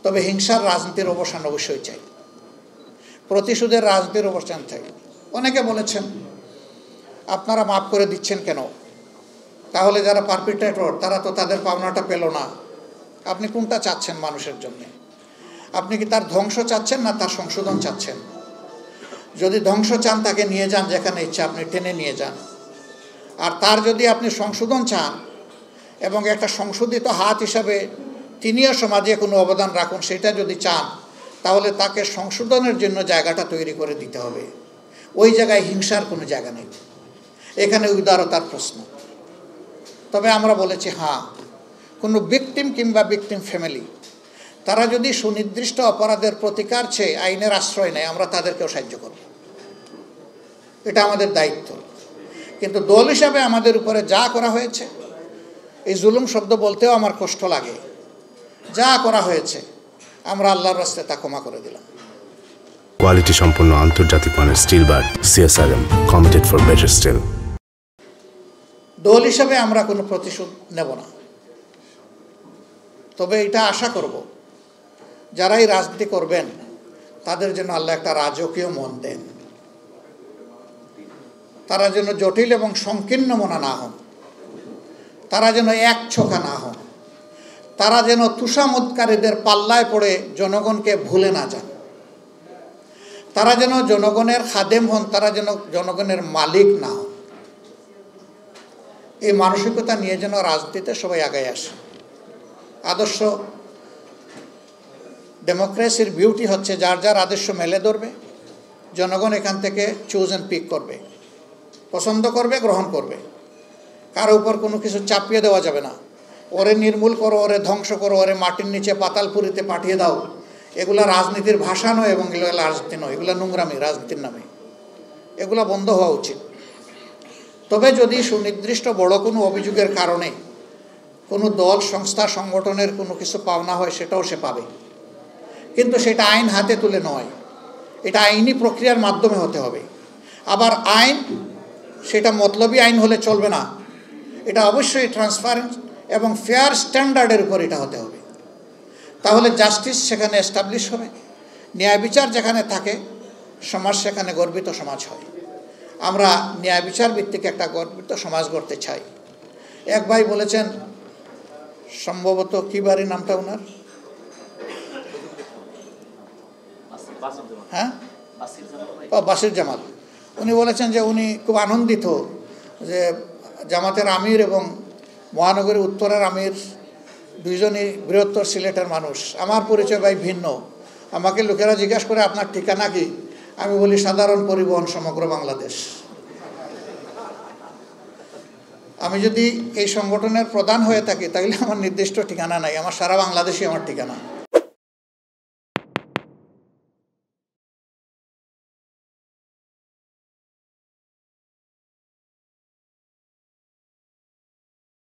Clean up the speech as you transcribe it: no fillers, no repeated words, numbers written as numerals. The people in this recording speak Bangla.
তবে হিংসার রাজনীতির অবসান অবশ্যই চাই, প্রতিশোধের রাজনীতির অবসান চাই। অনেকে বলেছেন আপনারা মাফ করে দিচ্ছেন কেন, তাহলে যারা পারপিট্রেটর তারা তো তাদের পাওনাটা পেল না। আপনি কোনটা চাচ্ছেন মানুষের জন্য? আপনি কি তার ধ্বংস চাচ্ছেন না তার সংশোধন চাচ্ছেন? যদি ধ্বংস চান তাকে নিয়ে যান যেখানে ইচ্ছা, আপনি টেনে নিয়ে যান। আর তার যদি আপনি সংশোধন চান এবং একটা সংশোধিত হাত হিসাবে তিনিও সমাজে কোনো অবদান রাখুন, সেটা যদি চান, তাহলে তাকে সংশোধনের জন্য জায়গাটা তৈরি করে দিতে হবে। ওই জায়গায় হিংসার কোনো জায়গা নেই, এখানে উদারতার প্রশ্ন। তবে আমরা বলেছি হ্যাঁ, কোনো ভিকটিম কিংবা ভিকটিম ফ্যামিলি তারা যদি সুনির্দিষ্ট অপরাধের প্রতিকার চেয়ে আইনের আশ্রয় নেয়, আমরা তাদেরকেও সাহায্য করব, এটা আমাদের দায়িত্ব। কিন্তু দল হিসাবে আমাদের উপরে যা করা হয়েছে, এই জুলুম শব্দ বলতেও আমার কষ্ট লাগে, যা করা হয়েছে আমরা আল্লাহর রাস্তায় তা ক্ষমা করে দিলাম। কোয়ালিটি সম্পন্ন আন্তর্জাতিক মানের still bar CSRM, committed for better still. দল হিসাবে আমরা কোনো প্রতিশোধ নেব না, তবে এটা আশা করব যারাই রাজনীতি করবেন তাদের জন্য আল্লাহ একটা রাজকীয় মন দেন, তারা যেন জটিল এবং সংকীর্ণ মনা না হন, তারা যেন একছোখা না হন, তারা যেন তুষামোদকারীদের পাল্লায় পড়ে জনগণকে ভুলে না যান, তারা যেন জনগণের খাদেম হন, তারা যেন জনগণের মালিক না হন। এই মানসিকতা নিয়ে যেন রাজনীতিতে সবাই আগায় আসে। আদর্শ ডেমোক্রেসির বিউটি হচ্ছে যার যার আদর্শ মেলে ধরবে, জনগণ এখান থেকে চুজ অ্যান্ড পিক করবে, পছন্দ করবে, গ্রহণ করবে। কারো উপর কোনো কিছু চাপিয়ে দেওয়া যাবে না। ওরে নির্মূল করো, ওরে ধ্বংস করো, ওরে মাটির নিচে পাতালপুরিতে পাঠিয়ে দাও, এগুলা রাজনীতির ভাষা নয় এবং এগুলো রাজনীতি নয়, এগুলো নোংরামি রাজনীতির নামে, এগুলো বন্ধ হওয়া উচিত। তবে যদি সুনির্দিষ্ট বড় কোনো অভিযোগের কারণে কোনো দল, সংস্থা, সংগঠনের কোনো কিছু পাওনা হয়, সেটাও সে পাবে, কিন্তু সেটা আইন হাতে তুলে নয়, এটা আইনি প্রক্রিয়ার মাধ্যমে হতে হবে। আবার আইন সেটা মতলবী আইন হলে চলবে না, এটা অবশ্যই ট্রান্সপারেন্ট এবং ফেয়ার স্ট্যান্ডার্ডের উপর এটা হতে হবে। তাহলে জাস্টিস সেখানে এস্টাবলিশ হবে, ন্যায় বিচার যেখানে থাকে সমাজ সেখানে গর্বিত সমাজ হয়। আমরা ন্যায় বিচার ভিত্তিক একটা গর্বিত সমাজ গড়তে চাই। এক ভাই বলেছেন, সম্ভবত কি বাড়ি নামটা ওনার, হ্যাঁ, বাসির জামাত, উনি বলেছেন যে উনি খুব আনন্দিত যে জামাতের আমির এবং মহানগরীর উত্তরের আমির দুইজনই বৃহত্তর সিলেটের মানুষ। আমার পরিচয় ভাই ভিন্ন, আমাকে লোকেরা জিজ্ঞাসা করে আপনার ঠিকানা কি, আমি বলি সাধারণ পরিবহন সমগ্র বাংলাদেশ। আমি যদি এই সংগঠনের প্রধান হয়ে থাকি তাহলে আমার নির্দিষ্ট ঠিকানা নাই, আমার সারা বাংলাদেশই আমার ঠিকানা।